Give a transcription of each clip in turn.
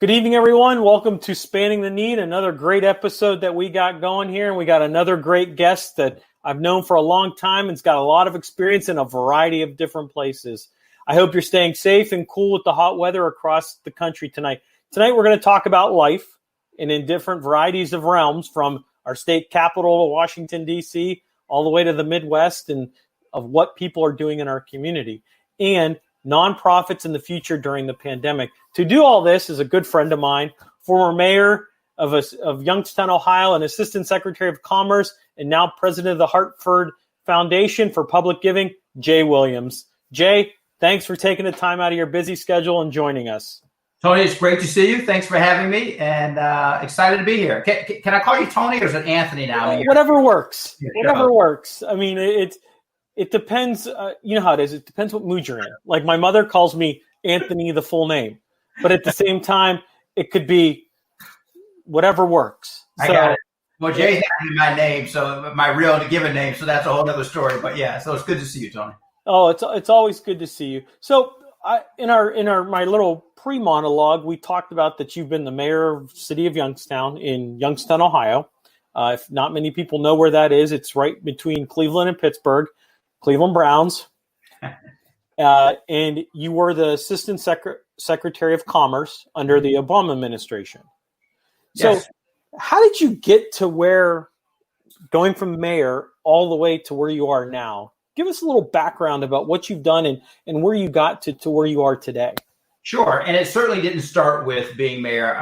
Good evening, everyone. Welcome to Spanning the Need, another great episode that we got going here. And we got another great guest that I've known for a long time and's got a lot of experience in a variety of different places. I hope you're staying safe and cool with the hot weather across the country tonight. Tonight, we're going to talk about life and in different varieties of realms, from our state capital to Washington, D.C., all the way to the Midwest, and of what people are doing in our community, and nonprofits in the future during the pandemic. To do all this is a good friend of mine, former mayor of Youngstown, Ohio, and assistant secretary of commerce, and now president of the Hartford Foundation for Public Giving, Jay Williams. Jay, thanks for taking the time out of your busy schedule and joining us. Tony, it's great to see you. Thanks for having me, and excited to be here. Can I call you Tony, or is it Anthony now? Whatever works. Whatever works. I mean, it depends. You know how it is. It depends what mood you're in. Like, my mother calls me Anthony, the full name. But at the same time, it could be whatever works. I got it. Well, Jay had my name, so my real given name, so that's a whole other story. But yeah, so it's good to see you, Tony. Oh, it's always good to see you. So in my little pre-monologue, we talked about that you've been the mayor of the city of Youngstown in Youngstown, Ohio. If not many people know where that is, it's right between Cleveland and Pittsburgh. Cleveland Browns. And you were the assistant secretary of commerce under the Obama administration. Yes. So how did you get to going from mayor all the way to where you are now? Give us a little background about what you've done and where you got to where you are today. Sure. And it certainly didn't start with being mayor.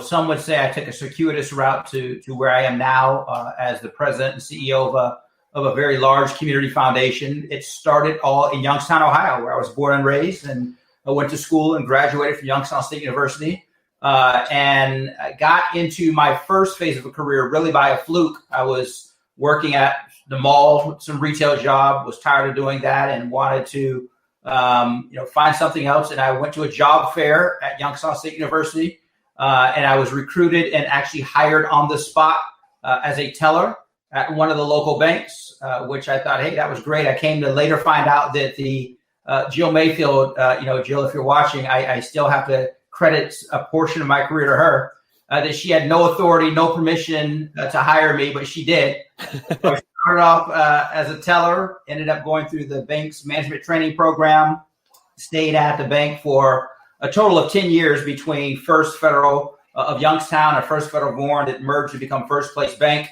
Some would say I took a circuitous route to where I am now as the president and CEO of a very large community foundation. It started all in Youngstown, Ohio, where I was born and raised, and I went to school and graduated from Youngstown State University, and I got into my first phase of a career really by a fluke. I was working at the mall, some retail job, was tired of doing that and wanted to find something else. And I went to a job fair at Youngstown State University, and I was recruited and actually hired on the spot as a teller at one of the local banks, which I thought, hey, that was great. I came to later find out that the Jill Mayfield, Jill, if you're watching, I still have to credit a portion of my career to her, that she had no authority, no permission to hire me, but she did. So I started off as a teller, ended up going through the bank's management training program, stayed at the bank for a total of 10 years between First Federal of Youngstown and First Federal Warren that merged to become First Place Bank.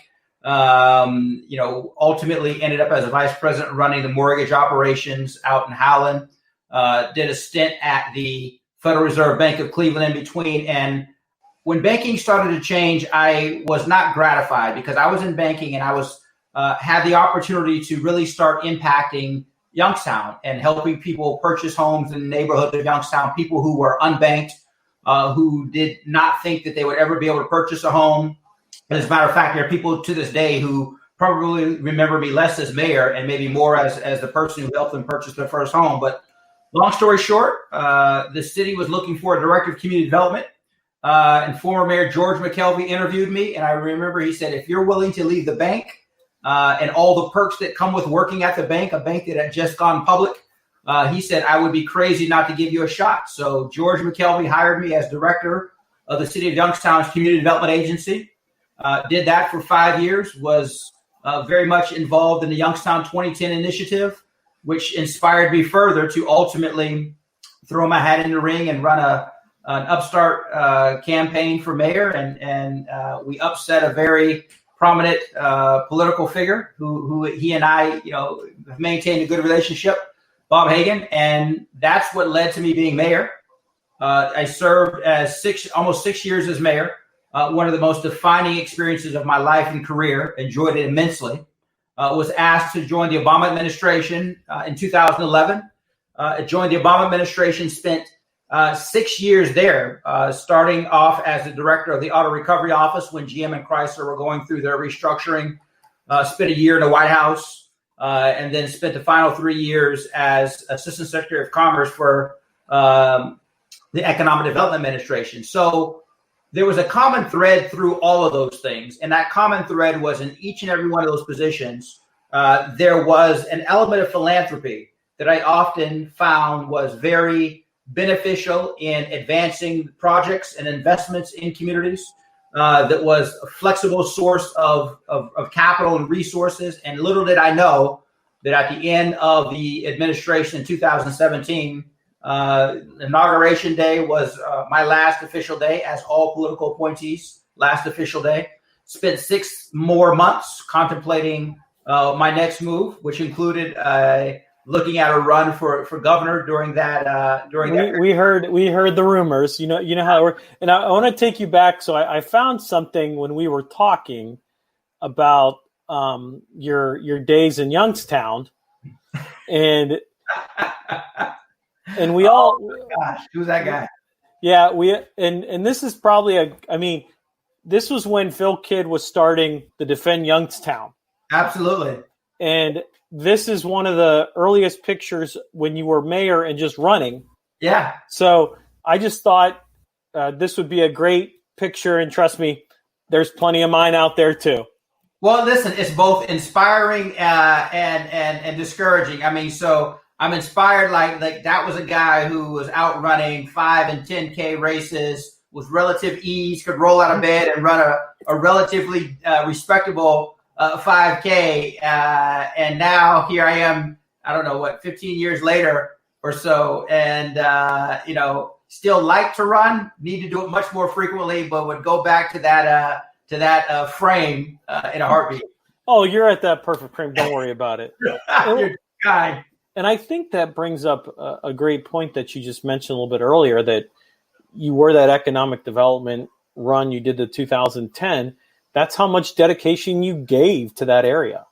Ultimately ended up as a vice president running the mortgage operations out in Howland. Did a stint at the Federal Reserve Bank of Cleveland in between. And when banking started to change, I was not gratified, because I was in banking and I was had the opportunity to really start impacting Youngstown and helping people purchase homes in the neighborhood of Youngstown, people who were unbanked, who did not think that they would ever be able to purchase a home. As a matter of fact, there are people to this day who probably remember me less as mayor and maybe more as the person who helped them purchase their first home. But long story short, the city was looking for a director of community development. And former Mayor George McKelvey interviewed me. And I remember he said, if you're willing to leave the bank and all the perks that come with working at the bank, a bank that had just gone public, he said, I would be crazy not to give you a shot. So George McKelvey hired me as director of the city of Youngstown's community development agency. Did that for 5 years, was very much involved in the Youngstown 2010 initiative, which inspired me further to ultimately throw my hat in the ring and run an upstart campaign for mayor. And we upset a very prominent political figure who he and I, have maintained a good relationship, Bob Hagan. And that's what led to me being mayor. I served as almost 6 years as mayor. One of the most defining experiences of my life and career, enjoyed it immensely. Was asked to join the Obama administration in 2011. Joined the Obama administration, spent 6 years there, starting off as the director of the Auto Recovery Office when GM and Chrysler were going through their restructuring. Spent a year in the White House, and then spent the final 3 years as Assistant Secretary of Commerce for the Economic Development Administration. So there was a common thread through all of those things. And that common thread was in each and every one of those positions, there was an element of philanthropy that I often found was very beneficial in advancing projects and investments in communities, that was a flexible source of capital and resources. And little did I know that at the end of the administration in 2017, inauguration day was my last official day as all political appointees, last official day. Spent 6 more months contemplating my next move, which included looking at a run for governor during that. We heard the rumors. You know how it works. And I want to take you back. So I found something when we were talking about your days in Youngstown, and we all. Oh my gosh, who's that guy? Yeah, and this is probably this was when Phil Kidd was starting the Defend Youngstown. Absolutely. And this is one of the earliest pictures when you were mayor and just running. Yeah. So I just thought this would be a great picture. And trust me, there's plenty of mine out there too. Well, listen, it's both inspiring and discouraging. I mean, so I'm inspired like that was a guy who was out running 5 and 10K races with relative ease, could roll out of bed and run a relatively respectable 5K, and now here I am, I don't know 15 years later or so, and still like to run, need to do it much more frequently, but would go back to that frame in a heartbeat. Oh, you're at that perfect frame. Don't worry about it. You're a guy. And I think that brings up a great point that you just mentioned a little bit earlier, that you were that economic development run you did the 2010. That's how much dedication you gave to that area.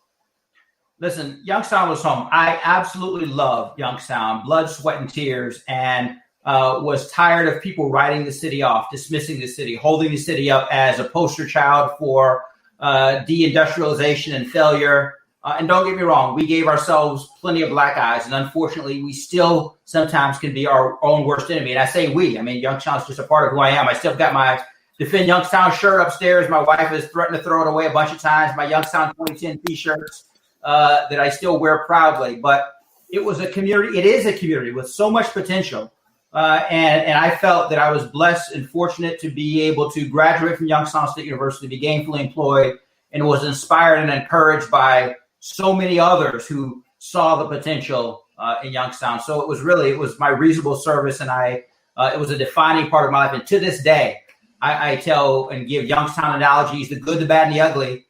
Listen, Youngstown was home. I absolutely love Youngstown, blood, sweat, and tears, and was tired of people writing the city off, dismissing the city, holding the city up as a poster child for deindustrialization and failure. And don't get me wrong, we gave ourselves plenty of black eyes, and unfortunately, we still sometimes can be our own worst enemy. And I say we, I mean, Youngstown's just a part of who I am. I still got my Defend Youngstown shirt upstairs. My wife has threatened to throw it away a bunch of times. My Youngstown 2010 t-shirts that I still wear proudly. But it was a community. It is a community with so much potential. And I felt that I was blessed and fortunate to be able to graduate from Youngstown State University, be gainfully employed, and was inspired and encouraged by so many others who saw the potential in Youngstown. So it was my reasonable service, and it was a defining part of my life. And to this day, I tell and give Youngstown analogies, the good, the bad, and the ugly,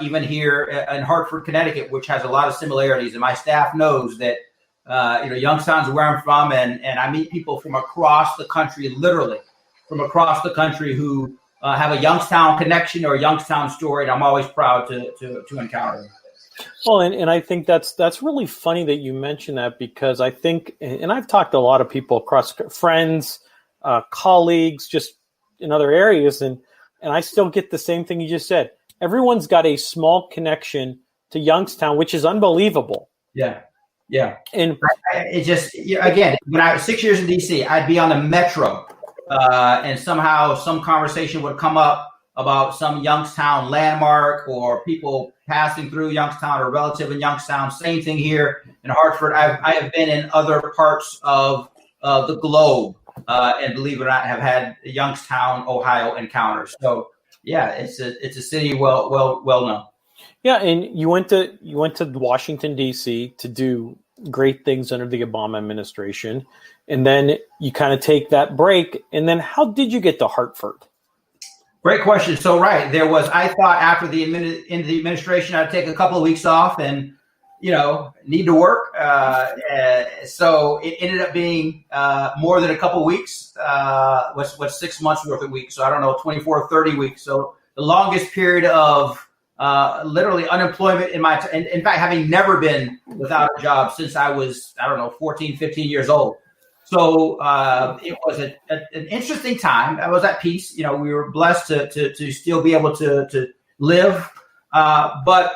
even here in Hartford, Connecticut, which has a lot of similarities. And my staff knows that, Youngstown's where I'm from, and I meet people from across the country, literally from across the country, who have a Youngstown connection or a Youngstown story, and I'm always proud to encounter them. Well, and I think that's really funny that you mentioned that, because I think, and I've talked to a lot of people across, friends, colleagues, just in other areas, and I still get the same thing you just said. Everyone's got a small connection to Youngstown, which is unbelievable. Yeah. And it just, again, when I was 6 years in DC, I'd be on the metro, and somehow some conversation would come up about some Youngstown landmark or people passing through Youngstown or relative in Youngstown. Same thing here in Hartford. I have been in other parts of the globe, and believe it or not, have had Youngstown, Ohio encounters. So yeah, it's a city well known. Yeah, and you went to Washington, D.C. to do great things under the Obama administration, and then you kind of take that break. And then how did you get to Hartford? Great question. So right, I thought after the end of the administration, I'd take a couple of weeks off and need to work. So it ended up being more than a couple of weeks. What's 6 months worth of weeks? So I don't know, 24, 30 weeks. So the longest period of literally unemployment in in fact, having never been without a job since I was, 14, 15 years old. So it was an interesting time. I was at peace. We were blessed to still be able to live. But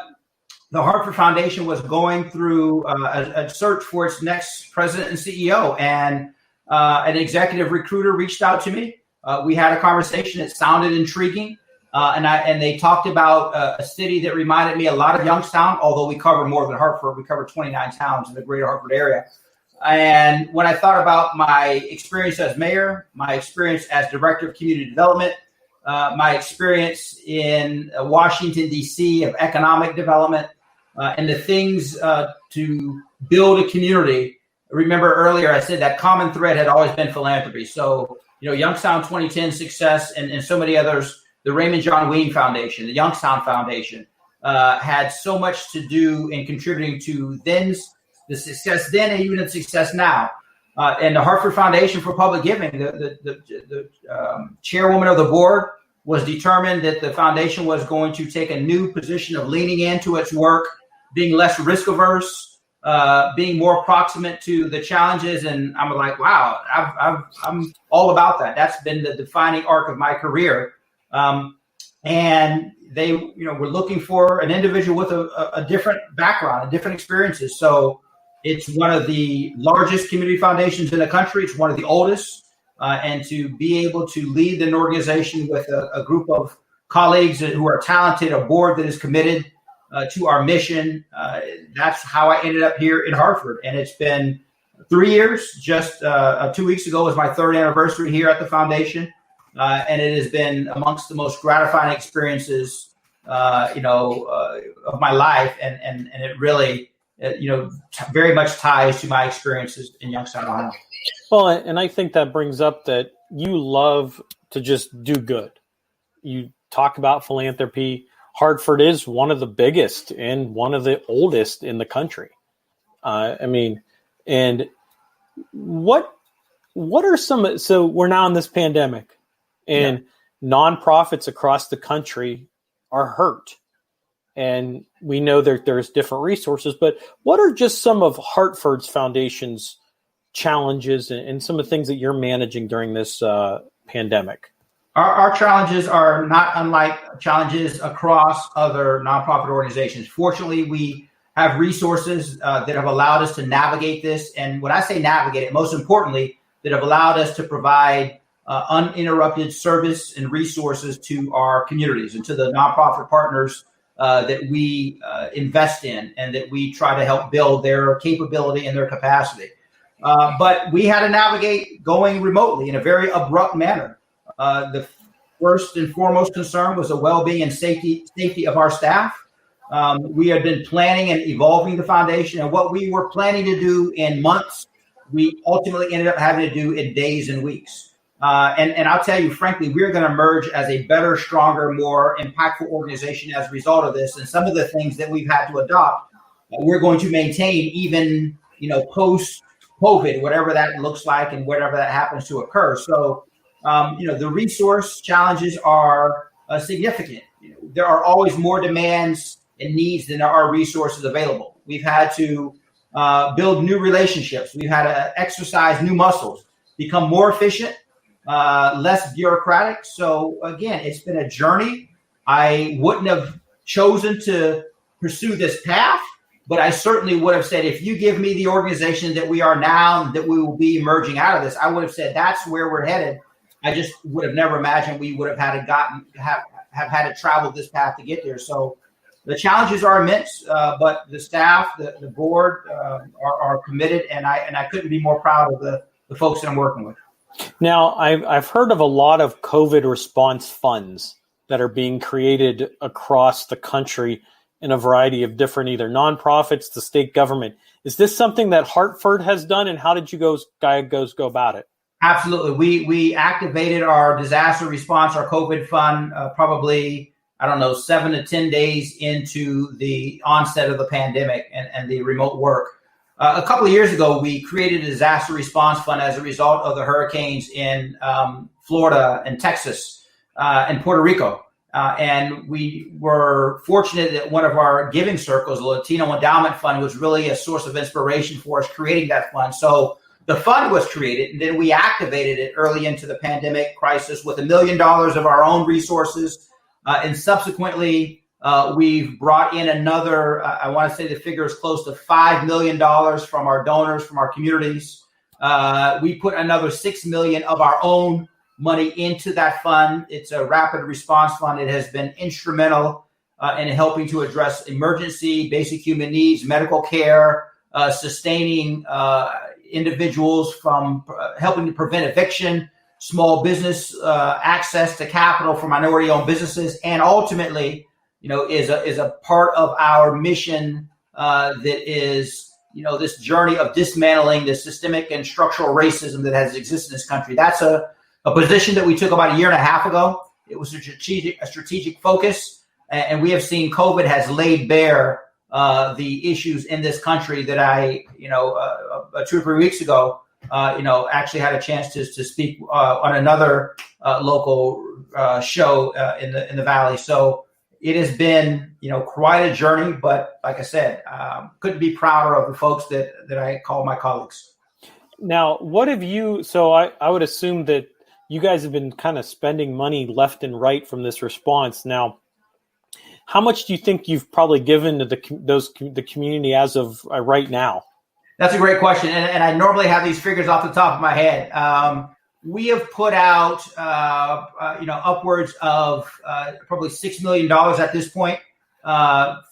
the Hartford Foundation was going through a search for its next president and CEO, and an executive recruiter reached out to me. We had a conversation. It sounded intriguing, and they talked about a city that reminded me a lot of Youngstown, although we cover more than Hartford. We cover 29 towns in the greater Hartford area. And when I thought about my experience as mayor, my experience as director of community development, my experience in Washington, D.C. of economic development, and the things to build a community. Remember earlier I said that common thread had always been philanthropy. So, Youngstown 2010 success and so many others, the Raymond John Ween Foundation, the Youngstown Foundation, had so much to do in contributing to the success then and even the success now. And the Hartford Foundation for Public Giving, the chairwoman of the board was determined that the foundation was going to take a new position of leaning into its work, being less risk averse, being more proximate to the challenges. And I'm like, wow, I'm all about that. That's been the defining arc of my career. And they, were looking for an individual with a different background and different experiences. So it's one of the largest community foundations in the country. It's one of the oldest. And to be able to lead an organization with a group of colleagues who are talented, a board that is committed to our mission, that's how I ended up here in Hartford. And it's been 3 years. Just 2 weeks ago was my third anniversary here at the foundation. And it has been amongst the most gratifying experiences, of my life. And it really, very much ties to my experiences in Youngstown, Ohio. Well, and I think that brings up that you love to just do good. You talk about philanthropy. Hartford is one of the biggest and one of the oldest in the country. And what are some, so we're now in this pandemic and nonprofits across the country are hurt. And we know that there's different resources, but what are just some of Hartford's foundation's challenges and some of the things that you're managing during this pandemic? Our challenges are not unlike challenges across other nonprofit organizations. Fortunately, we have resources that have allowed us to navigate this. And when I say navigate it, most importantly, that have allowed us to provide uninterrupted service and resources to our communities and to the nonprofit partners that we invest in and that we try to help build their capability and their capacity. But we had to navigate going remotely in a very abrupt manner. The first and foremost concern was the well-being and safety of our staff. We had been planning and evolving the foundation, and what we were planning to do in months, we ultimately ended up having to do in days and weeks. And I'll tell you, frankly, we're going to emerge as a better, stronger, more impactful organization as a result of this. And some of the things that we've had to adopt, we're going to maintain even, post-COVID, whatever that looks like and whatever that happens to occur. So, the resource challenges are significant. There are always more demands and needs than there are resources available. We've had to build new relationships. We've had to exercise new muscles, become more efficient, less bureaucratic. So again, it's been a journey. I wouldn't have chosen to pursue this path, but I certainly would have said, if you give me the organization that we are now, that we will be emerging out of this, I would have said, that's where we're headed. I just would have never imagined we would have had to travel this path to get there. So the challenges are immense, but the staff, the board are committed, and I couldn't be more proud of the folks that I'm working with. Now, I've heard of a lot of COVID response funds that are being created across the country in a variety of different either nonprofits, the state government. Is this something that Hartford has done, and how did you go about it? Absolutely. We activated our disaster response, our COVID fund, probably, 7 to 10 days into the onset of the pandemic and the remote work. A couple of years ago, we created a disaster response fund as a result of the hurricanes in Florida and Texas and Puerto Rico. And we were fortunate that one of our giving circles, the Latino Endowment Fund, was really a source of inspiration for us creating that fund. So the fund was created, and then we activated it early into the pandemic crisis with $1 million of our own resources. And subsequently, we've brought in another, I want to say the figure is close to $5 million from our donors, from our communities. We put another $6 million of our own money into that fund. It's a rapid response fund. It has been instrumental in helping to address emergency, basic human needs, medical care, sustaining individuals from helping to prevent eviction, small business access to capital for minority-owned businesses, and ultimately, is a part of our mission that is, this journey of dismantling the systemic and structural racism that has existed in this country. That's a position that we took about a year and a half ago. It was a strategic focus, and we have seen COVID has laid bare the issues in this country that I, 2 or 3 weeks ago, actually had a chance to speak on another local show in the Valley. So it has been, quite a journey, but like I said, couldn't be prouder of the folks that I call my colleagues. Now, what have you, so I would assume that you guys have been kind of spending money left and right from this response. Now, how much do you think you've probably given to the community as of right now? That's a great question. And I normally have these figures off the top of my head. We have put out, upwards of probably $6 million at this point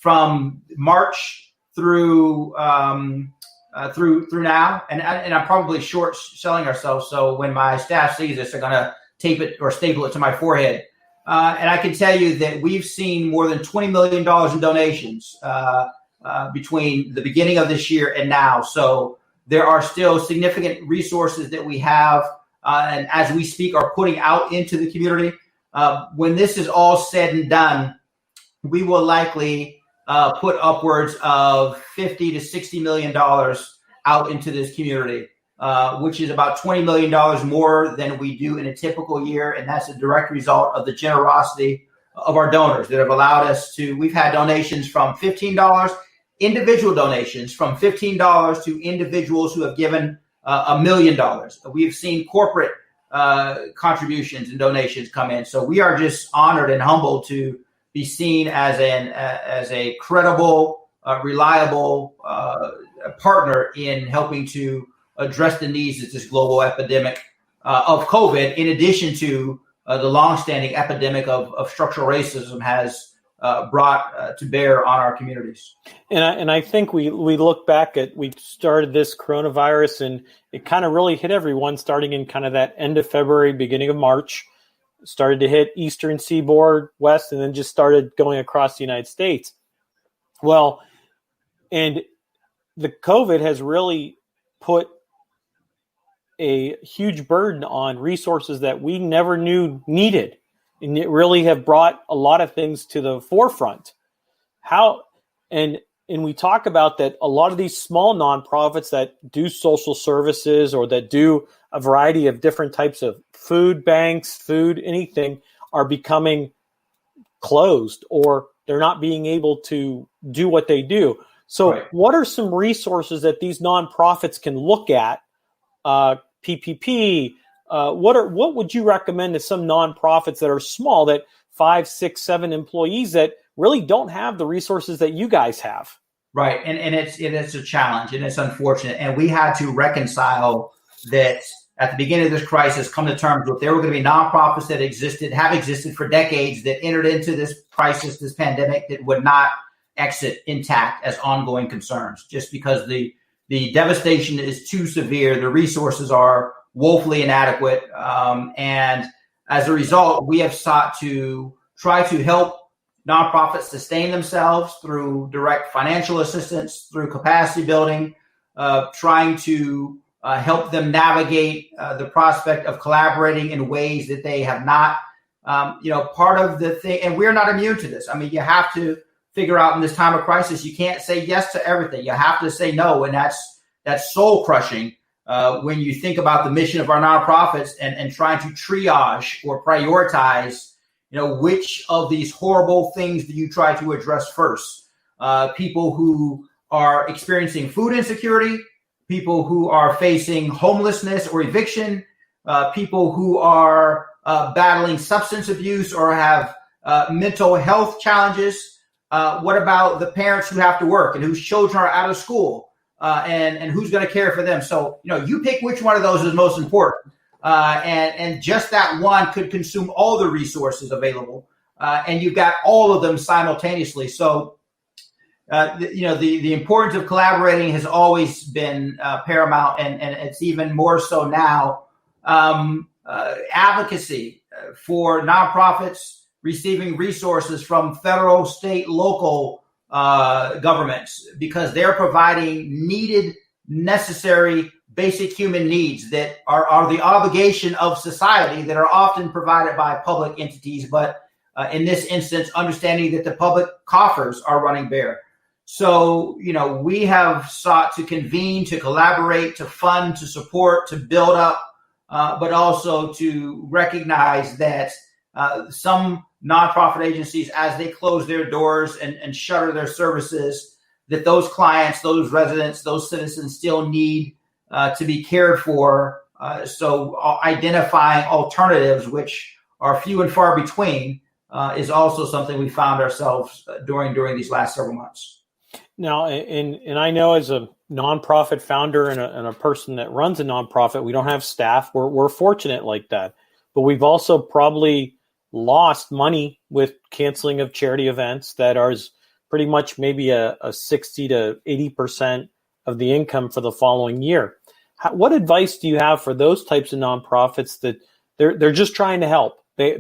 from March through now. And I'm probably short selling ourselves. So when my staff sees this, they're going to tape it or staple it to my forehead. And I can tell you that we've seen more than $20 million in donations between the beginning of this year and now. So there are still significant resources that we have, and as we speak, are putting out into the community. When this is all said and done, we will likely put upwards of $50 to $60 million out into this community, which is about $20 million more than we do in a typical year. And that's a direct result of the generosity of our donors that have allowed us to, we've had donations from $15, individual donations from $15 to individuals who have given $1 million. We've seen corporate contributions and donations come in. So we are just honored and humbled to be seen as a credible, reliable partner in helping to address the needs of this global epidemic of COVID, in addition to the longstanding epidemic of structural racism has brought to bear on our communities. And I think we look back at, we started this coronavirus and it kind of really hit everyone starting in kind of that end of February, beginning of March, started to hit Eastern Seaboard, West, and then just started going across the United States. Well, and the COVID has really put a huge burden on resources that we never knew needed. And it really have brought a lot of things to the forefront. And we talk about that a lot of these small nonprofits that do social services or that do a variety of different types of food banks, anything, are becoming closed or they're not being able to do what they do. So right. What are some resources that these nonprofits can look at? PPP, what would you recommend to some nonprofits that are small, that 5, 6, 7 employees that really don't have the resources that you guys have? Right. And it's a challenge and it's unfortunate. And we had to reconcile that at the beginning of this crisis, come to terms with there were going to be nonprofits that have existed for decades that entered into this crisis, this pandemic, that would not exit intact as ongoing concerns, just because the devastation is too severe. The resources are woefully inadequate. And as a result, we have sought to try to help nonprofits sustain themselves through direct financial assistance, through capacity building, trying to help them navigate the prospect of collaborating in ways that they have not. Part of the thing, and we're not immune to this. I mean, you have to figure out in this time of crisis, you can't say yes to everything. You have to say no, and that's soul crushing when you think about the mission of our nonprofits and trying to triage or prioritize, which of these horrible things do you try to address first? People who are experiencing food insecurity, people who are facing homelessness or eviction, people who are battling substance abuse or have mental health challenges. What about the parents who have to work and whose children are out of school, and who's going to care for them? So, you pick which one of those is most important. And just that one could consume all the resources available. And you've got all of them simultaneously. So the importance of collaborating has always been paramount, and it's even more so now. Advocacy for nonprofits receiving resources from federal, state, local governments, because they're providing needed, necessary, basic human needs that are the obligation of society, that are often provided by public entities. But in this instance, understanding that the public coffers are running bare. So, we have sought to convene, to collaborate, to fund, to support, to build up, but also to recognize that some nonprofit agencies, as they close their doors and shutter their services, that those clients, those residents, those citizens still need to be cared for. So identifying alternatives, which are few and far between, is also something we found ourselves doing during these last several months. Now, and I know as a nonprofit founder and a person that runs a nonprofit, we don't have staff. We're fortunate like that, but we've also probably lost money with canceling of charity events that are pretty much maybe a 60 to 80% of the income for the following year. What advice do you have for those types of nonprofits that they're just trying to help? They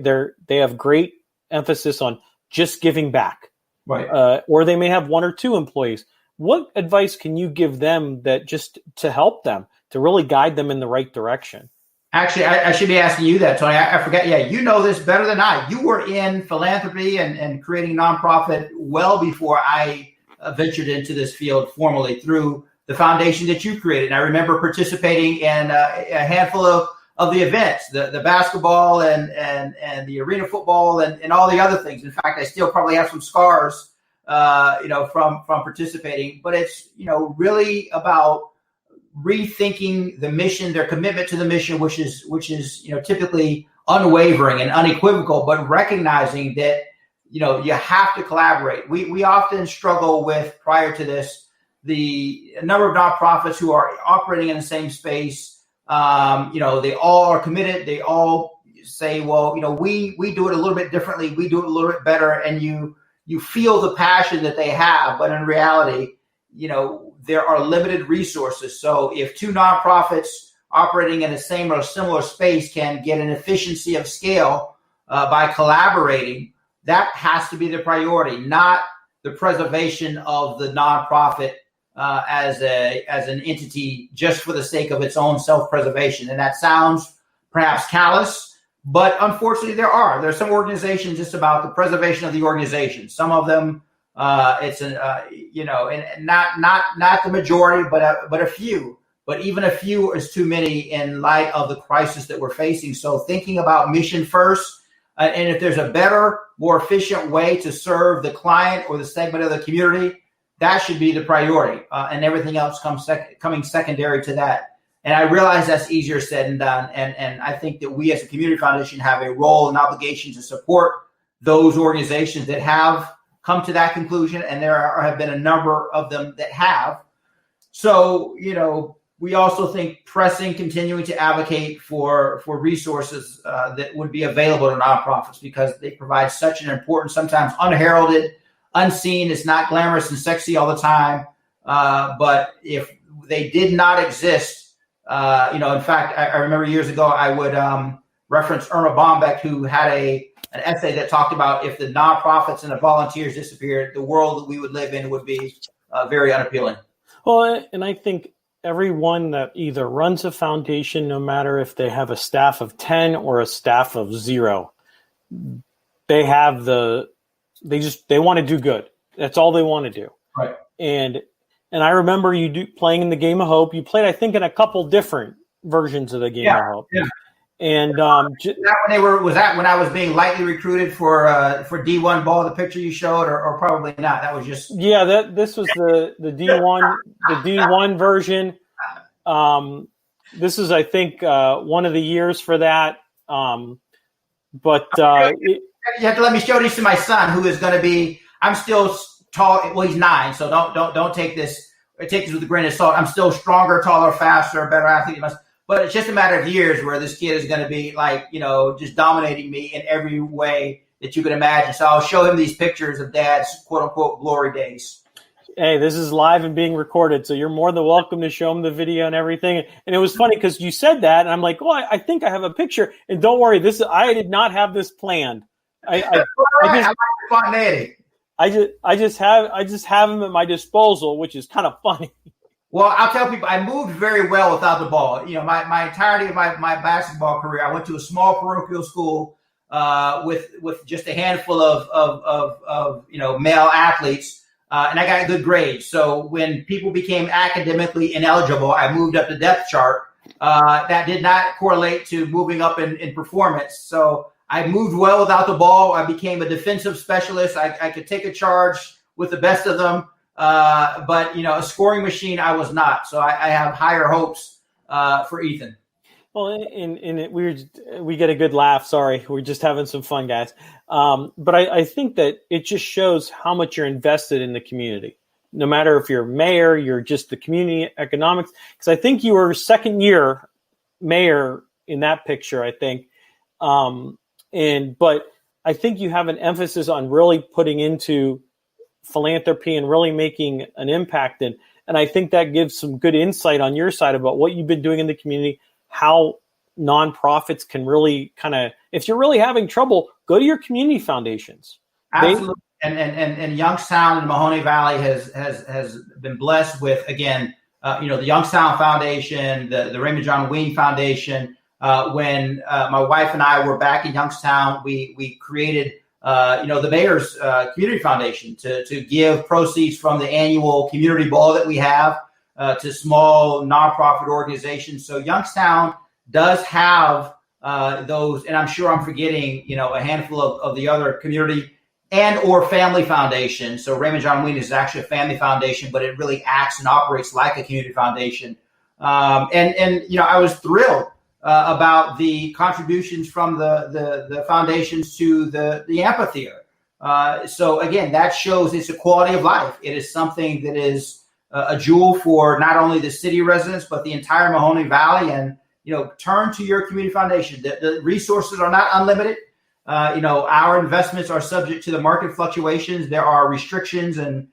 have great emphasis on just giving back. Right. Or they may have one or two employees. What advice can you give them that just to help them, to really guide them in the right direction? Actually, I should be asking you that, Tony. I forgot. Yeah, you know this better than I. You were in philanthropy and creating nonprofit well before I ventured into this field formally through the foundation that you created. And I remember participating in a handful of the events, the basketball and the arena football and all the other things. In fact, I still probably have some scars, from participating. But it's, really about rethinking the mission, their commitment to the mission, which is typically unwavering and unequivocal, but recognizing that, you have to collaborate. We often struggle with, prior to this, the number of nonprofits who are operating in the same space. They all are committed. They all say, well, we do it a little bit differently. We do it a little bit better. And you feel the passion that they have. But in reality, there are limited resources. So if two nonprofits operating in the same or similar space can get an efficiency of scale by collaborating, that has to be the priority, not the preservation of the nonprofit as an entity just for the sake of its own self-preservation. And that sounds perhaps callous, but unfortunately there are some organizations just about the preservation of the organization. Some of them, and not the majority, but a few. But even a few is too many in light of the crisis that we're facing. So thinking about mission first, and if there's a better, more efficient way to serve the client or the segment of the community, that should be the priority, and everything else coming secondary to that. And I realize that's easier said than done. And I think that we as a community foundation have a role and obligation to support those organizations that have come to that conclusion. And there have been a number of them that have. So, we also think continuing to advocate for resources that would be available to nonprofits, because they provide such an important, sometimes unheralded, unseen. It's not glamorous and sexy all the time. But if they did not exist, in fact, I remember years ago, I would reference Irma Bombeck, who had an essay that talked about if the nonprofits and the volunteers disappeared, the world that we would live in would be very unappealing. Well, and I think everyone that either runs a foundation, no matter if they have a staff of 10 or a staff of 0, they want to do good. That's all they want to do. Right. And I remember you playing in the Game of Hope. You played, I think, in a couple different versions of the Game of Hope. Yeah. And was that when I was being lightly recruited for D1 ball, the picture you showed, or probably not? That was just this was the D1 version. This is, I think, one of the years for that. You have to let me show these to my son, who is going to be. I'm still tall. Well, he's 9, so don't take this with a grain of salt. I'm still stronger, taller, faster, better athlete than myself. But it's just a matter of years where this kid is going to be just dominating me in every way that you can imagine. So I'll show him these pictures of Dad's quote unquote glory days. Hey, this is live and being recorded, so you're more than welcome to show them the video and everything. And it was funny because you said that, and I'm like, "Oh, I think I have a picture." And don't worry, I did not have this planned. I just have them at my disposal, which is kind of funny. Well, I'll tell people I moved very well without the ball. My entirety of my basketball career, I went to a small parochial school with just a handful of male athletes, and I got good grades. So when people became academically ineligible, I moved up the depth chart. That did not correlate to moving up in performance. So I moved well without the ball. I became a defensive specialist. I could take a charge with the best of them. But a scoring machine, I was not. So I have higher hopes for Ethan. Well, we get a good laugh. Sorry, we're just having some fun, guys. But I think that it just shows how much you're invested in the community. No matter if you're mayor, you're just the community economics. Because I think you were second year mayor in that picture. I think, but I think you have an emphasis on really putting into philanthropy and really making an impact. And I think that gives some good insight on your side about what you've been doing in the community, how nonprofits can really if you're really having trouble, go to your community foundations. Absolutely. And Youngstown and Mahoney Valley has been blessed with, again, the Youngstown Foundation, the Raymond John Ween Foundation. When my wife and I were back in Youngstown, we created the mayor's community foundation to give proceeds from the annual community ball that we have to small nonprofit organizations. So Youngstown does have those, and I'm sure I'm forgetting, a handful of the other community and or family foundations. So Raymond John Ween is actually a family foundation, but it really acts and operates like a community foundation. And I was thrilled about the contributions from the foundations to the amphitheater. So again, that shows it's a quality of life. It is something that is a jewel for not only the city residents, but the entire Mahoney Valley. And, turn to your community foundation. The resources are not unlimited. Our investments are subject to the market fluctuations. There are restrictions and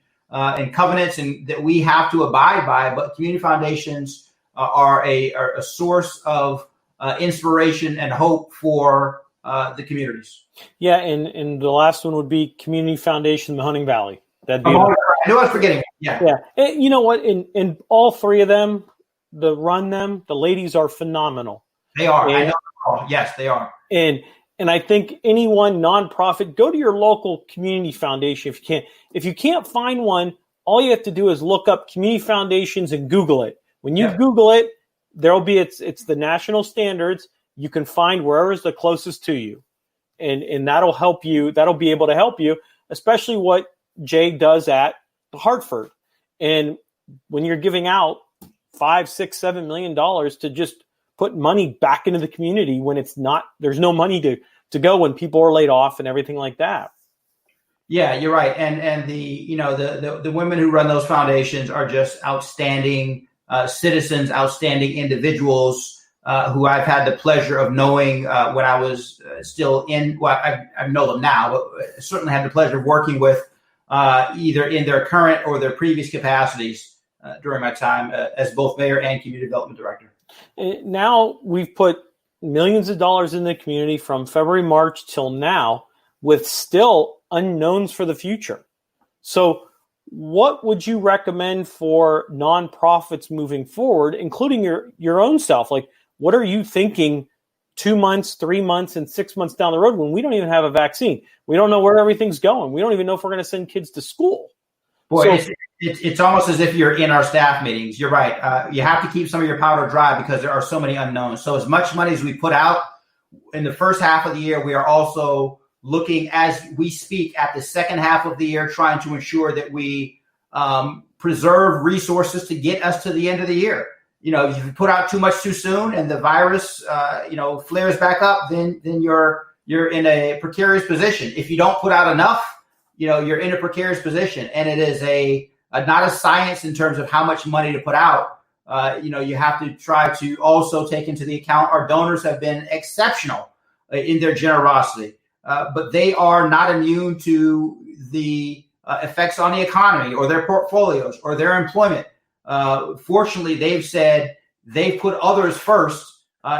covenants and that we have to abide by, but community foundations are a source of inspiration and hope for the communities. Yeah, and the last one would be Community Foundation Mahoning Valley. That'd be. I knew I was forgetting. Yeah. And you know what? In all three of them, the ladies are phenomenal. They are. I know. Yes, they are. And I think anyone nonprofit, go to your local community foundation if you can. If you can't find one, all you have to do is look up community foundations and Google it. When you Google it, there'll be it's the national standards. You can find wherever is the closest to you, and that'll help you. That'll be able to help you, especially what Jay does at the Hartford. And when you're giving out $5, $6, $7 million to just put money back into the community when there's no money to go when people are laid off and everything like that. Yeah, you're right. And the women who run those foundations are just outstanding citizens, outstanding individuals who I've had the pleasure of knowing when I was still in. Well, I know them now, but I certainly had the pleasure of working with either in their current or their previous capacities during my time as both mayor and community development director. Now we've put millions of dollars in the community from February, March till now, with still unknowns for the future. So what would you recommend for nonprofits moving forward, including your own self? Like, what are you thinking 2 months, 3 months, and 6 months down the road when we don't even have a vaccine? We don't know where everything's going. We don't even know if we're going to send kids to school. Boy, it's almost as if you're in our staff meetings. You're right. You have to keep some of your powder dry because there are so many unknowns. So as much money as we put out in the first half of the year, we are also looking as we speak at the second half of the year, trying to ensure that we preserve resources to get us to the end of the year. If you put out too much too soon and the virus, flares back up, then you're in a precarious position. If you don't put out enough, you're in a precarious position, and it is not a science in terms of how much money to put out. You have to try to also take into the account our donors have been exceptional in their generosity, but they are not immune to the effects on the economy or their portfolios or their employment. Fortunately, they've said they've put others first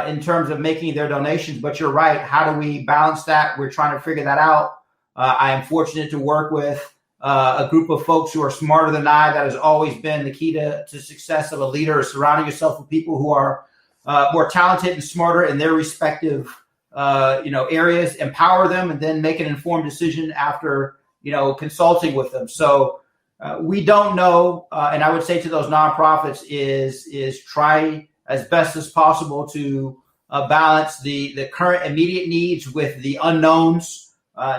in terms of making their donations. But you're right. How do we balance that? We're trying to figure that out. I am fortunate to work with a group of folks who are smarter than I. That has always been the key to success of a leader, is surrounding yourself with people who are more talented and smarter in their respective areas. Empower them and then make an informed decision after consulting with them. So we don't know, and I would say to those nonprofits is try as best as possible to balance the current immediate needs with the unknowns.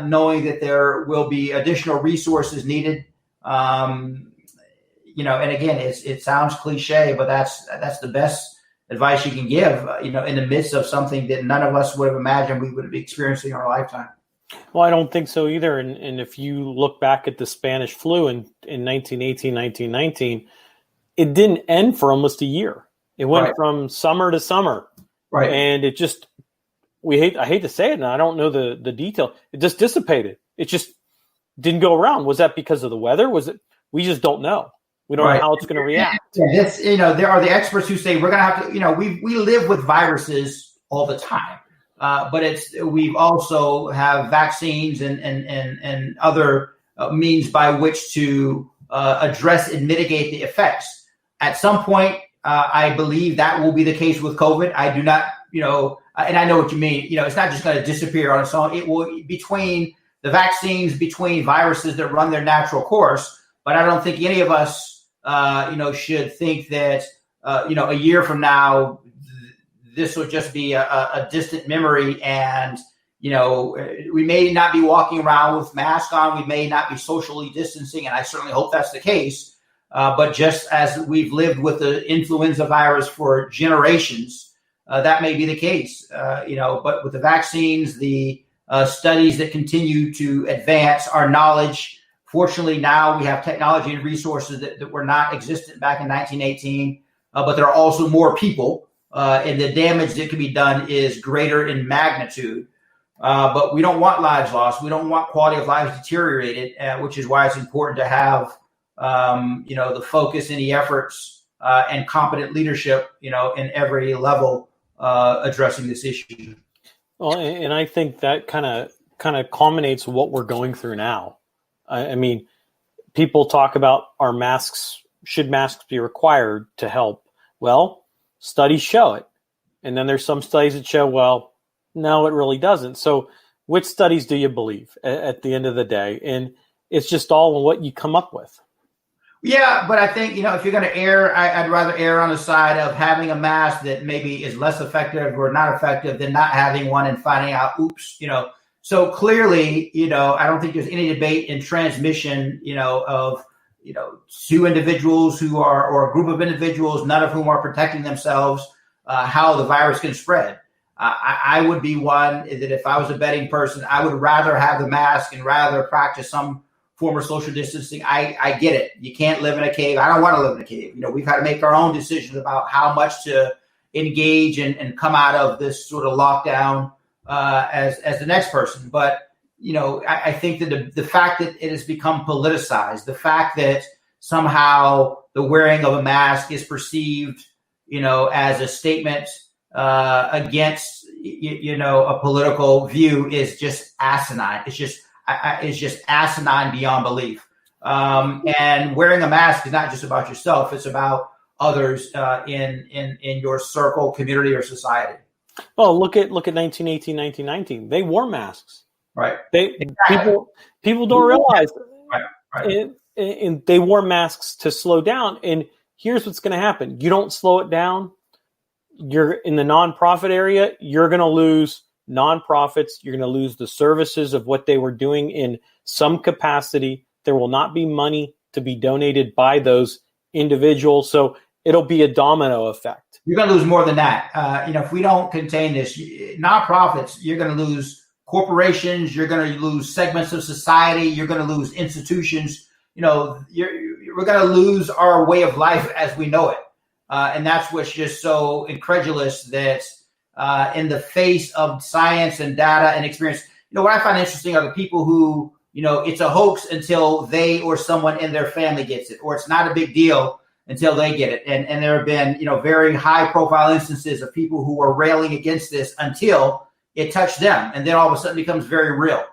Knowing that there will be additional resources needed, and again, it sounds cliche, but that's the best advice you can give, in the midst of something that none of us would have imagined we would be experiencing in our lifetime. Well, I don't think so either. And if you look back at the Spanish flu in 1918, 1919, it didn't end for almost a year. It went from summer to summer. Right. And it just, I hate to say it, and I don't know the detail. It just dissipated. It just didn't go around. Was that because of the weather? Was it? We just don't know. We don't know how it's going to react. Yeah, there are the experts who say we're going to have to. We live with viruses all the time, but we've also have vaccines and other means by which to address and mitigate the effects. At some point, I believe that will be the case with COVID. I do not, and I know what you mean. It's not just going to disappear on its own. It will, between the vaccines, between viruses that run their natural course. But I don't think any of us, should think that, a year from now, this will just be a distant memory. And, we may not be walking around with masks on. We may not be socially distancing. And I certainly hope that's the case. But just as we've lived with the influenza virus for generations, that may be the case, but with the vaccines, the studies that continue to advance our knowledge. Fortunately, now we have technology and resources that were not existent back in 1918, but there are also more people, and the damage that can be done is greater in magnitude. But we don't want lives lost. We don't want quality of lives deteriorated, which is why it's important to have, the focus and the efforts and competent leadership, in every level. Addressing this issue. Well, and I think that kind of culminates what we're going through now. I mean, people talk about should masks be required to help? Well, studies show it. And then there's some studies that show, well, no, it really doesn't. So which studies do you believe at the end of the day? And it's just all in what you come up with. Yeah, but I think, if you're going to err, I'd rather err on the side of having a mask that maybe is less effective or not effective than not having one and finding out, oops, So clearly, I don't think there's any debate in transmission, of, two individuals who are, or a group of individuals, none of whom are protecting themselves, how the virus can spread. I would be one that if I was a betting person, I would rather have the mask and rather practice some form of social distancing. I get it. You can't live in a cave. I don't want to live in a cave. We've had to make our own decisions about how much to engage and come out of this sort of lockdown as the next person. But, I think that the fact that it has become politicized, the fact that somehow the wearing of a mask is perceived, as a statement against, a political view is just asinine. It's just asinine beyond belief. And wearing a mask is not just about yourself; it's about others in your circle, community, or society. Well, look at 1918, 1919. They wore masks. Right. People don't realize. Right. And they wore masks to slow down. And here's what's going to happen: you don't slow it down. You're in the nonprofit area. You're going to lose nonprofits. You're going to lose the services of what they were doing in some capacity. There will not be money to be donated by those individuals. So it'll be a domino effect. You're going to lose more than that. If we don't contain this, nonprofits, you're going to lose corporations. You're going to lose segments of society. You're going to lose institutions. We're going to lose our way of life as we know it. And that's what's just so incredulous that in the face of science and data and experience, what I find interesting are the people who it's a hoax until they or someone in their family gets it, or it's not a big deal until they get it. And there have been, very high profile instances of people who are railing against this until it touched them. And then all of a sudden it becomes very real.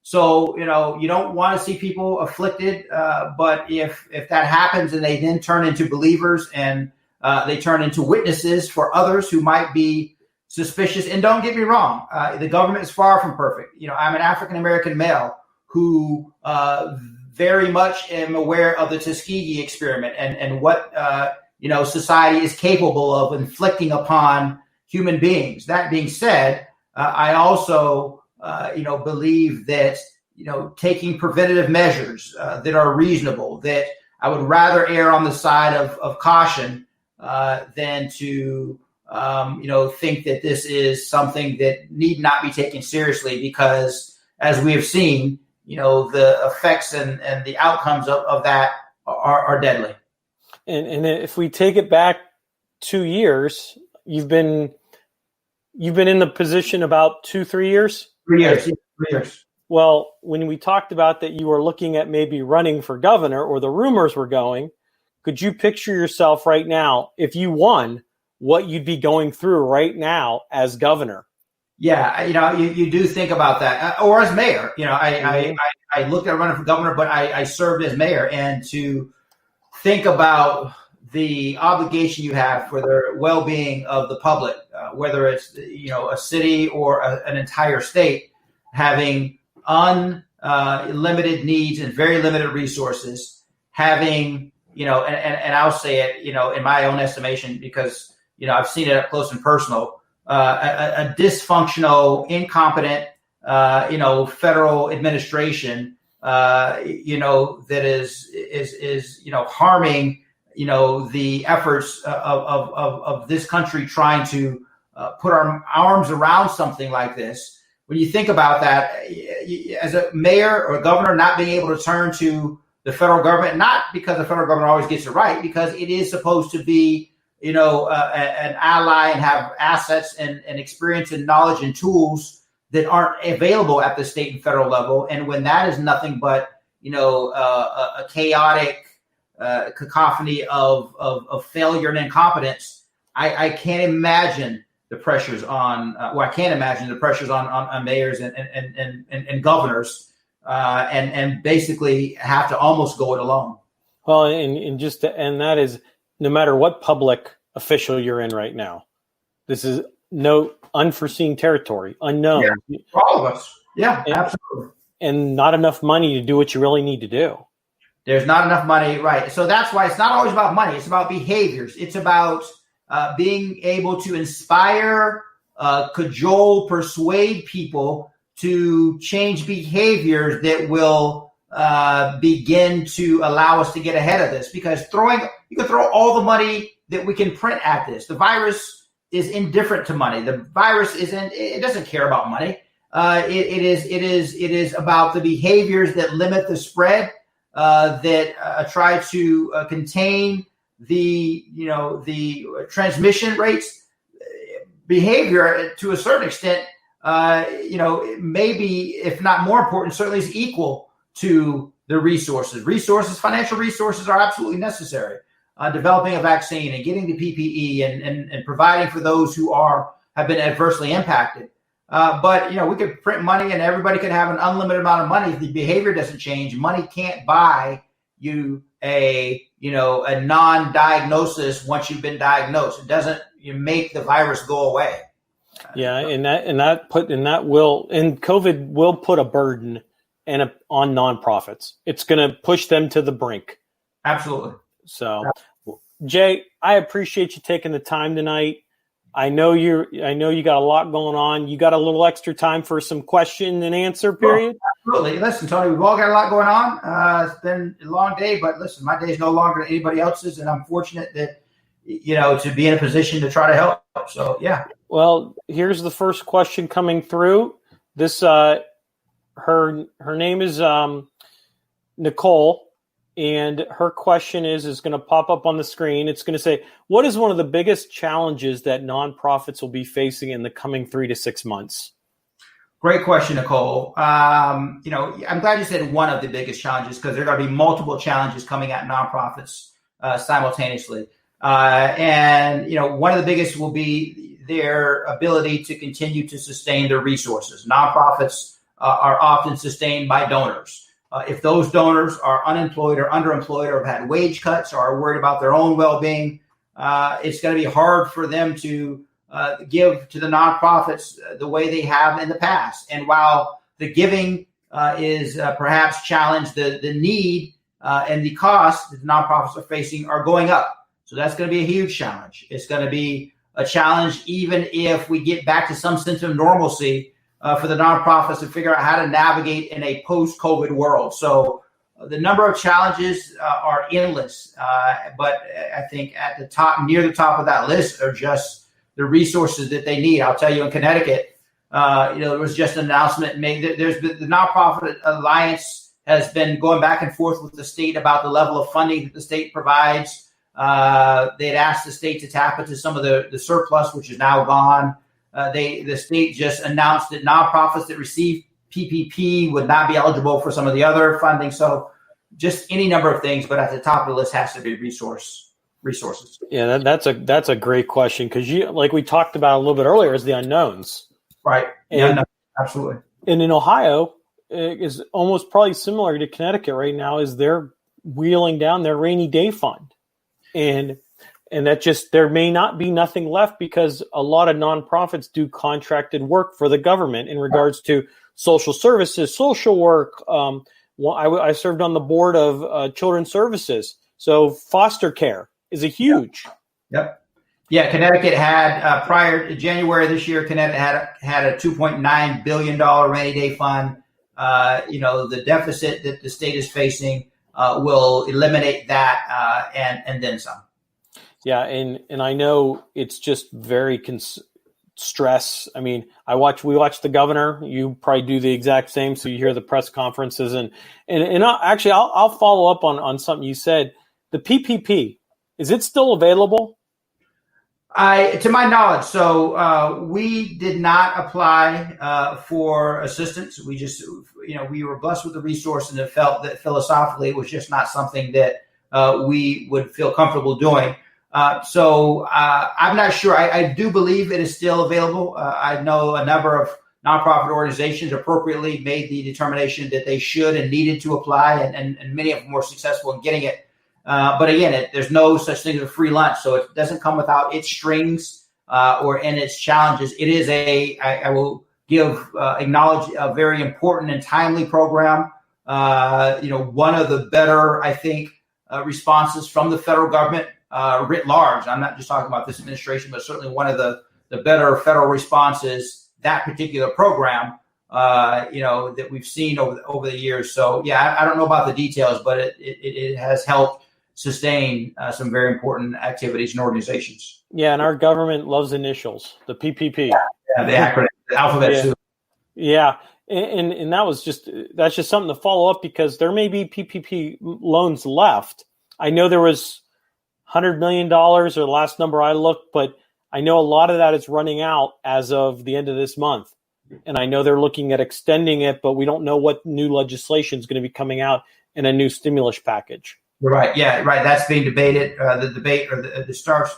So, you don't want to see people afflicted. But if that happens and they then turn into believers and they turn into witnesses for others who might be suspicious. And don't get me wrong, the government is far from perfect. I'm an African-American male who very much am aware of the Tuskegee experiment and what, society is capable of inflicting upon human beings. That being said, I also, believe that, taking preventative measures that are reasonable, that I would rather err on the side of caution than to, think that this is something that need not be taken seriously, because as we have seen, the effects and the outcomes of that are deadly. And if we take it back 2 years, you've been in the position about 3 years? 3 years. 3 years. Well, when we talked about that you were looking at maybe running for governor, or the rumors were going, could you picture yourself right now, if you won, what you'd be going through right now as governor? Yeah, you do think about that, or as mayor. I looked at running for governor, but I served as mayor, and to think about the obligation you have for the well-being of the public, whether it's a city or an entire state, having unlimited needs and very limited resources, having and I'll say it in my own estimation, because I've seen it up close and personal. A dysfunctional, incompetent, federal administration, that is harming, the efforts of this country trying to put our arms around something like this. When you think about that, as a mayor or a governor, not being able to turn to the federal government, not because the federal government always gets it right, because it is supposed to be an ally and have assets and experience and knowledge and tools that aren't available at the state and federal level. And when that is nothing but, a chaotic cacophony of failure and incompetence, I can't imagine the pressures on, I can't imagine the pressures on mayors and governors and basically have to almost go it alone. Well, and just to end that is, no matter what public official you're in right now, this is no unforeseen territory, unknown. Yeah, for all of us. Yeah, absolutely. And not enough money to do what you really need to do. There's not enough money, right? So that's why it's not always about money. It's about behaviors. It's about being able to inspire, cajole, persuade people to change behaviors that will begin to allow us to get ahead of this. Because you can throw all the money that we can print at this. The virus is indifferent to money. The virus it doesn't care about money. It is about the behaviors that limit the spread, that try to contain the transmission rates. Behavior, to a certain extent, maybe, if not more important, certainly is equal to the resources. Financial resources are absolutely necessary. Developing a vaccine and getting the PPE and providing for those who have been adversely impacted. But we could print money and everybody could have an unlimited amount of money. If the behavior doesn't change, money can't buy you a non-diagnosis once you've been diagnosed. It doesn't make the virus go away. Yeah, and COVID will put a burden on nonprofits. It's going to push them to the brink. Absolutely. So, Jay, I appreciate you taking the time tonight. I know you got a lot going on. You got a little extra time for some question and answer period? Well, absolutely. Listen, Tony, we've all got a lot going on. It's been a long day, but listen, my day is no longer than anybody else's, and I'm fortunate that, to be in a position to try to help. So, yeah. Well, here's the first question coming through. This, her name is Nicole. And her question is going to pop up on the screen. It's going to say, what is one of the biggest challenges that nonprofits will be facing in the coming 3 to 6 months? Great question, Nicole. I'm glad you said one of the biggest challenges, because there are going to be multiple challenges coming at nonprofits simultaneously. One of the biggest will be their ability to continue to sustain their resources. Nonprofits are often sustained by donors. If those donors are unemployed or underemployed or have had wage cuts or are worried about their own well-being, it's going to be hard for them to give to the nonprofits the way they have in the past. And while the giving is perhaps challenged, the need and the cost that the nonprofits are facing are going up. So that's going to be a huge challenge. It's going to be a challenge even if we get back to some sense of normalcy for the nonprofits to figure out how to navigate in a post-COVID world. So the number of challenges are endless, but I think at the top, near the top of that list, are just the resources that they need. I'll tell you, in Connecticut, there was just an announcement made that the Nonprofit Alliance has been going back and forth with the state about the level of funding that the state provides. They'd asked the state to tap into some of the surplus, which is now gone. The state just announced that nonprofits that receive PPP would not be eligible for some of the other funding. So just any number of things, but at the top of the list has to be resources. Yeah, that's a great question, because like we talked about a little bit earlier, is the unknowns. Right. And, absolutely. And in Ohio, it is almost probably similar to Connecticut right now, is they're wheeling down their rainy day fund. And that just, there may not be nothing left, because a lot of nonprofits do contracted work for the government in regards to social services, social work. I served on the board of children's services. So foster care is a huge. Yep. Yeah, Connecticut had prior to January this year, Connecticut had a $2.9 billion rainy day fund. The deficit that the state is facing will eliminate that and then some. Yeah, and I know it's just very stress. I mean, we watch the governor. You probably do the exact same. So you hear the press conferences and I'll follow up on something you said. The PPP, is it still available? To my knowledge, so we did not apply for assistance. We just, we were blessed with the resource, and it felt that philosophically it was just not something that we would feel comfortable doing. So I'm not sure. I do believe it is still available. I know a number of nonprofit organizations appropriately made the determination that they should and needed to apply, and many of them were successful in getting it. But again, there's no such thing as a free lunch, so it doesn't come without its strings or in its challenges. It is I will acknowledge a very important and timely program. One of the better, I think, responses from the federal government writ large. I'm not just talking about this administration, but certainly one of the better federal responses, that particular program, that we've seen over the years. So, yeah, I don't know about the details, but it has helped sustain some very important activities and organizations. Yeah, and our government loves initials, the PPP. Yeah, the acronym, the alphabet soup. Yeah, and that's just something to follow up, because there may be PPP loans left. I know there was $100 million, or the last number I looked, but I know a lot of that is running out as of the end of this month. And I know they're looking at extending it, but we don't know what new legislation is going to be coming out in a new stimulus package. Right. Yeah. Right. That's being debated. The debate or the starts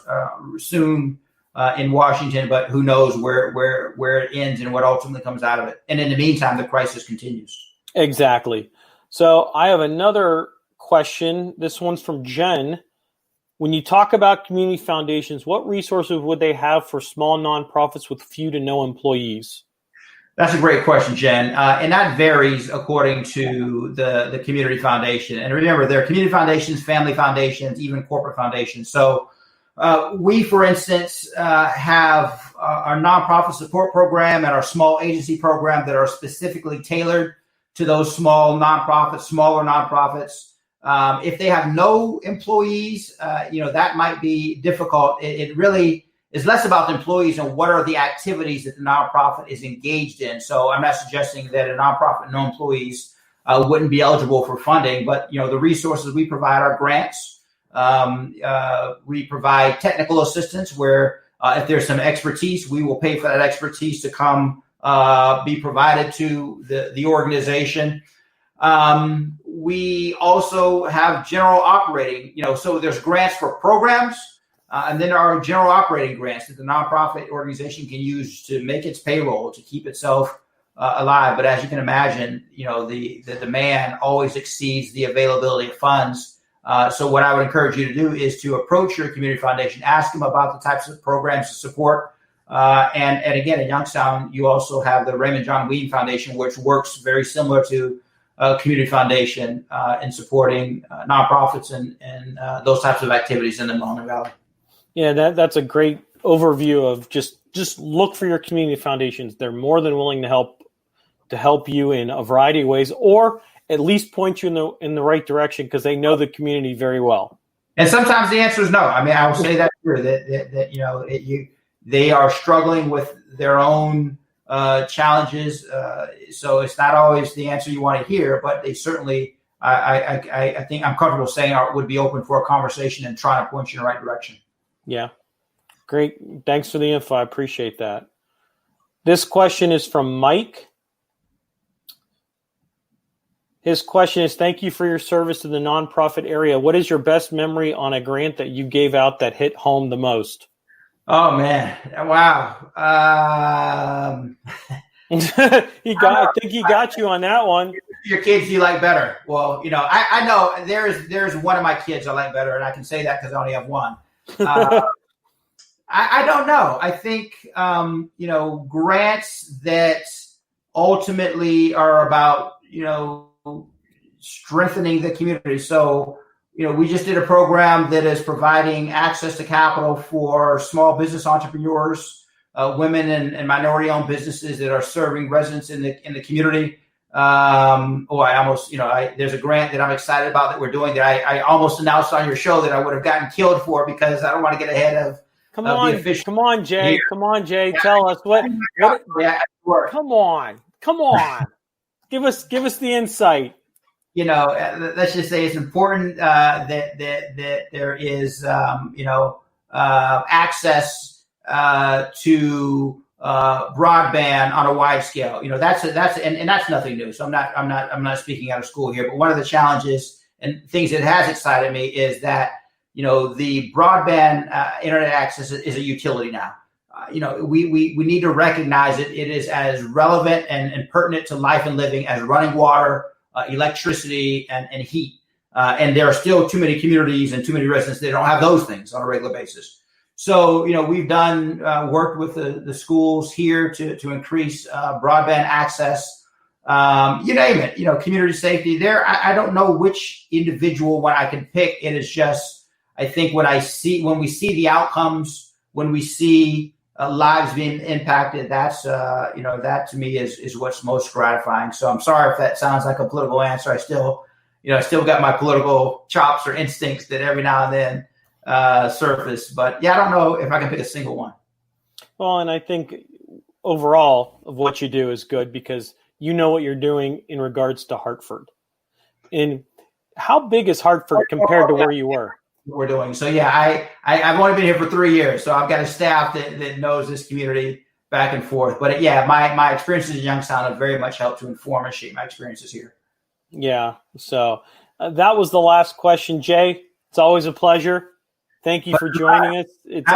soon in Washington, but who knows where it ends and what ultimately comes out of it. And in the meantime, the crisis continues. Exactly. So I have another question. This one's from Jen. When you talk about community foundations, what resources would they have for small nonprofits with few to no employees? That's a great question, Jen. And that varies according to the community foundation. And remember, there are community foundations, family foundations, even corporate foundations. So we, for instance, have our nonprofit support program and our small agency program that are specifically tailored to those smaller nonprofits. If they have no employees, that might be difficult. It really is less about the employees and what are the activities that the nonprofit is engaged in. So I'm not suggesting that a nonprofit with no employees wouldn't be eligible for funding, but the resources we provide are grants. We provide technical assistance where if there's some expertise, we will pay for that expertise to come be provided to the organization. We also have general operating, so there's grants for programs, and then there are general operating grants that the nonprofit organization can use to make its payroll, to keep itself alive. But as you can imagine, the demand always exceeds the availability of funds. So what I would encourage you to do is to approach your community foundation, ask them about the types of programs to support. And again, in Youngstown, you also have the Raymond John Whedon Foundation, which works very similar to community foundation in supporting nonprofits and those types of activities in the Mono Valley. Yeah, that's a great overview of just look for your community foundations. They're more than willing to help you in a variety of ways, or at least point you in the right direction because they know the community very well. And sometimes the answer is no. I mean, I will say that too, that they are struggling with their own challenges. So it's not always the answer you want to hear, but they certainly, I think I'm comfortable saying, would be open for a conversation and trying to point you in the right direction. Yeah. Great. Thanks for the info. I appreciate that. This question is from Mike. His question is, thank you for your service to the nonprofit area. What is your best memory on a grant that you gave out that hit home the most? Oh, man. Wow. I think he got you on that one. Your kids you like better. Well, I know there's one of my kids I like better, and I can say that because I only have one. I don't know. I think, grants that ultimately are about, strengthening the community. So, we just did a program that is providing access to capital for small business entrepreneurs, women and minority-owned businesses that are serving residents in the community. There's a grant that I'm excited about that we're doing that I almost announced on your show that I would have gotten killed for because I don't want to get ahead of. Come on, Jay. Here. Come on, Jay. Yeah, tell us what. Come on. Give us the insight. Let's just say it's important that there is access to broadband on a wide scale. That's nothing new. So I'm not speaking out of school here. But one of the challenges and things that has excited me is that the broadband internet access is a utility now. We need to recognize it. It is as relevant and pertinent to life and living as running water, electricity, and heat. And there are still too many communities and too many residents that don't have those things on a regular basis. So, we've done worked with the schools here to increase broadband access. You name it, community safety. I don't know which individual one I can pick. It is just, I think when we see the outcomes, when we see lives being impacted, that's that to me is what's most gratifying. So I'm sorry if that sounds like a political answer. I still got my political chops or instincts that every now and then surface. But yeah, I don't know if I can pick a single one. Well, and I think overall of what you do is good because you know what you're doing in regards to Hartford. And how big is Hartford compared to where you were? We're doing. So yeah, I've only been here for 3 years, so I've got a staff that knows this community back and forth. But yeah, my experiences in Youngstown have very much helped to inform and shape my experiences here. Yeah. So that was the last question, Jay. It's always a pleasure. Thank you for joining us. It's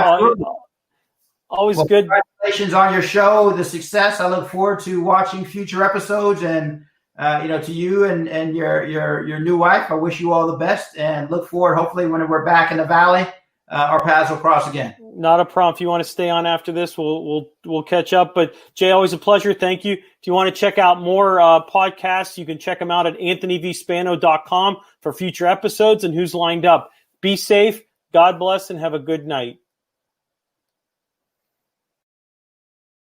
always good. Congratulations on your show, the success. I look forward to watching future episodes and. To you and your new wife, I wish you all the best and look forward. Hopefully, when we're back in the valley, our paths will cross again. Not a problem. If you want to stay on after this, we'll catch up. But Jay, always a pleasure. Thank you. If you want to check out more podcasts, you can check them out at anthonyvspano.com for future episodes and who's lined up. Be safe. God bless and have a good night.